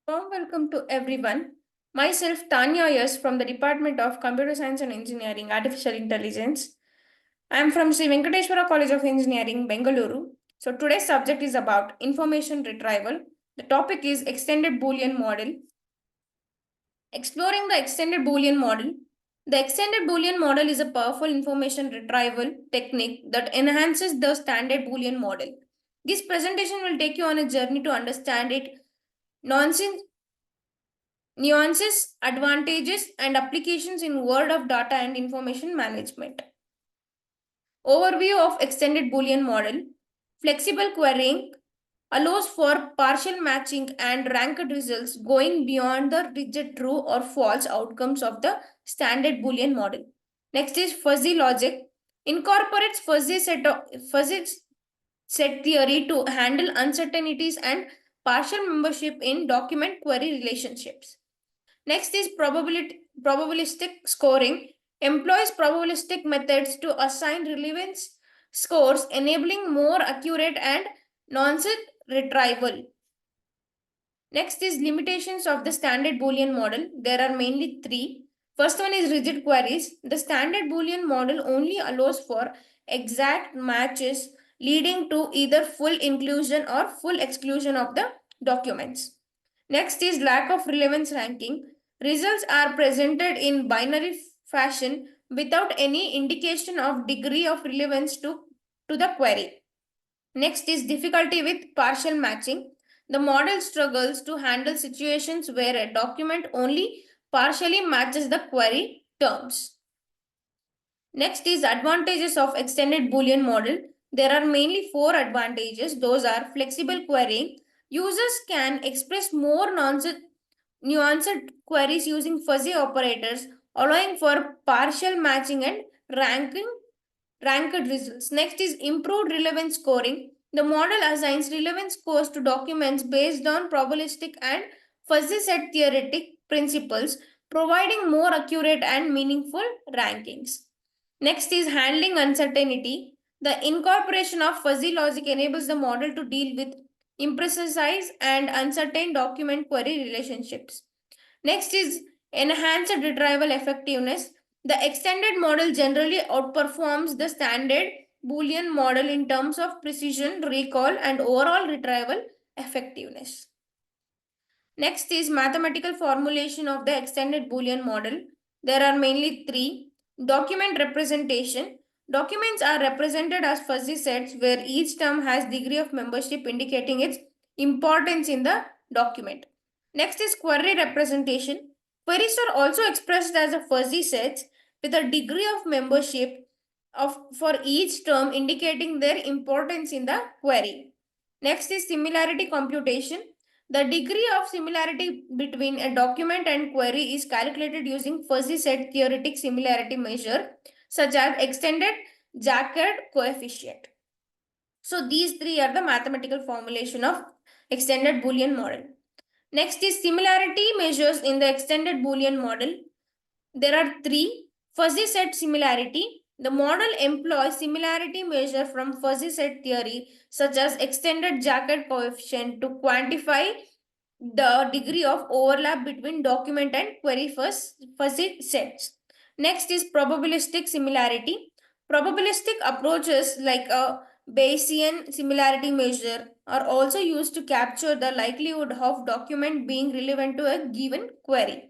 Warm welcome to everyone. Myself, Tanya Yes from the Department of Computer Science and Engineering, Artificial Intelligence. I am from Sri Venkateswara College of Engineering, Bengaluru. So today's subject is about information retrieval. The topic is extended Boolean model. Exploring the extended Boolean model. The extended Boolean model is a powerful information retrieval technique that enhances the standard Boolean model. This presentation will take you on a journey to understand it nonsense nuances, advantages, and applications in world of data and information management. Overview of extended Boolean model. Flexible querying allows for partial matching and ranked results going beyond the rigid true or false outcomes of the standard Boolean model. Next is fuzzy logic. Incorporates fuzzy set theory to handle uncertainties and partial membership in document query relationships. Next is probabilistic scoring. Employs probabilistic methods to assign relevance scores, enabling more accurate and nonsense retrieval. Next is limitations of the standard Boolean model. There are mainly three. First one is rigid queries. The standard Boolean model only allows for exact matches, leading to either full inclusion or full exclusion of the documents. Next is lack of relevance ranking. Results are presented in binary fashion without any indication of degree of relevance to the query. Next is difficulty with partial matching. The model struggles to handle situations where a document only partially matches the query terms. Next is advantages of extended Boolean model. There are mainly four advantages. Those are flexible querying. Users can express more nuanced queries using fuzzy operators, allowing for partial matching and ranked results. Next is improved relevance scoring. The model assigns relevance scores to documents based on probabilistic and fuzzy set theoretic principles, providing more accurate and meaningful rankings. Next is handling uncertainty. The incorporation of fuzzy logic enables the model to deal with imprecise and uncertain document query relationships. Next is enhanced retrieval effectiveness. The extended model generally outperforms the standard Boolean model in terms of precision, recall, and overall retrieval effectiveness. Next is mathematical formulation of the extended Boolean model. There are mainly three. Document representation. Documents are represented as fuzzy sets where each term has degree of membership indicating its importance in the document. Next is query representation. Queries are also expressed as a fuzzy sets with a degree of membership for each term indicating their importance in the query. Next is similarity computation. The degree of similarity between a document and query is calculated using fuzzy set theoretic similarity measure such as extended Jaccard coefficient. So these three are the mathematical formulation of extended Boolean model. Next is similarity measures in the extended Boolean model. There are three. Fuzzy set similarity. The model employs similarity measure from fuzzy set theory such as extended Jaccard coefficient to quantify the degree of overlap between document and query fuzzy sets. Next is probabilistic similarity. Probabilistic approaches like a Bayesian similarity measure are also used to capture the likelihood of document being relevant to a given query.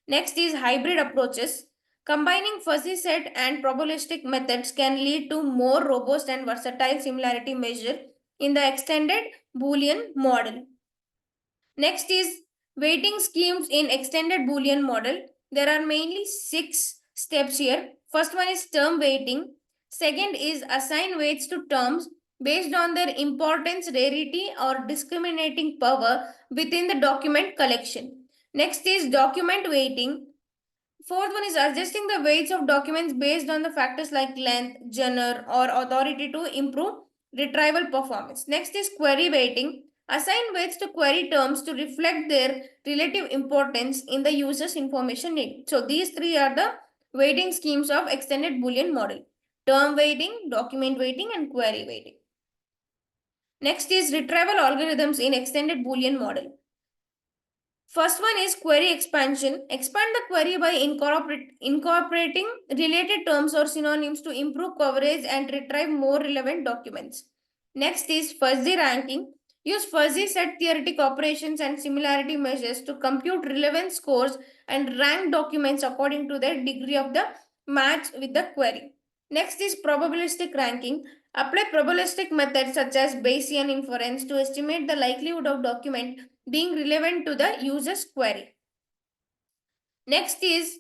Next is hybrid approaches. Combining fuzzy set and probabilistic methods can lead to more robust and versatile similarity measure in the extended Boolean model. Next is weighting schemes in extended Boolean model. There are mainly 6 steps here. First one is term weighting. Second is assign weights to terms based on their importance, rarity, or discriminating power within the document collection. Next is document weighting. Fourth one is adjusting the weights of documents based on the factors like length, genre, or authority to improve retrieval performance. Next is query weighting. Assign weights to query terms to reflect their relative importance in the user's information need. So these three are the weighting schemes of extended Boolean model. Term weighting, document weighting, and query weighting. Next is retrieval algorithms in extended Boolean model. First one is query expansion. Expand the query by incorporating related terms or synonyms to improve coverage and retrieve more relevant documents. Next is fuzzy ranking. Use fuzzy set theoretic operations and similarity measures to compute relevant scores and rank documents according to their degree of the match with the query. Next is probabilistic ranking. Apply probabilistic methods such as Bayesian inference to estimate the likelihood of document being relevant to the user's query. Next is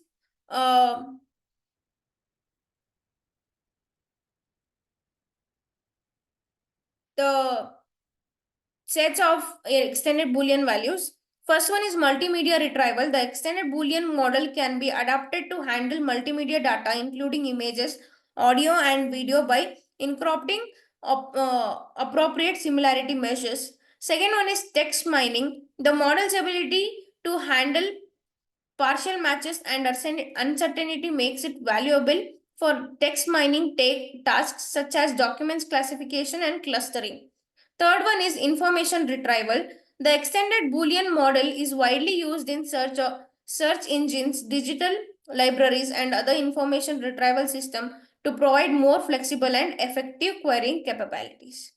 the sets of extended Boolean values. First one is multimedia retrieval. The extended Boolean model can be adapted to handle multimedia data, including images, audio, and video by incorporating appropriate similarity measures. Second one is text mining. The model's ability to handle partial matches and uncertainty makes it valuable for text mining tasks such as documents classification and clustering. Third one is information retrieval. The extended Boolean model is widely used in search engines, digital libraries, and other information retrieval systems to provide more flexible and effective querying capabilities.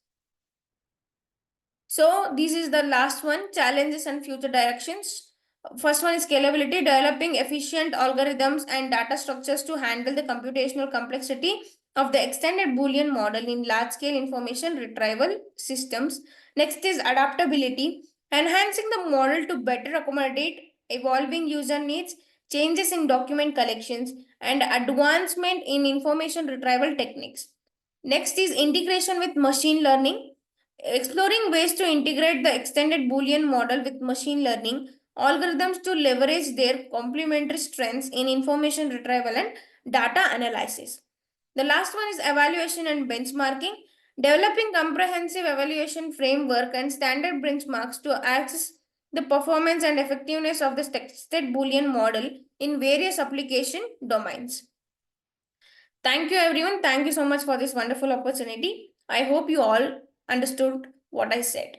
So this is the last one, challenges and future directions. First one is scalability, developing efficient algorithms and data structures to handle the computational complexity of the extended Boolean model in large-scale information retrieval systems. Next is adaptability, enhancing the model to better accommodate evolving user needs, changes in document collections, and advancement in information retrieval techniques. Next is integration with machine learning, exploring ways to integrate the extended Boolean model with machine learning algorithms to leverage their complementary strengths in information retrieval and data analysis. The last one is evaluation and benchmarking, developing comprehensive evaluation framework and standard benchmarks to access the performance and effectiveness of the tested Boolean model in various application domains. Thank you, everyone. Thank you so much for this wonderful opportunity. I hope you all understood what I said.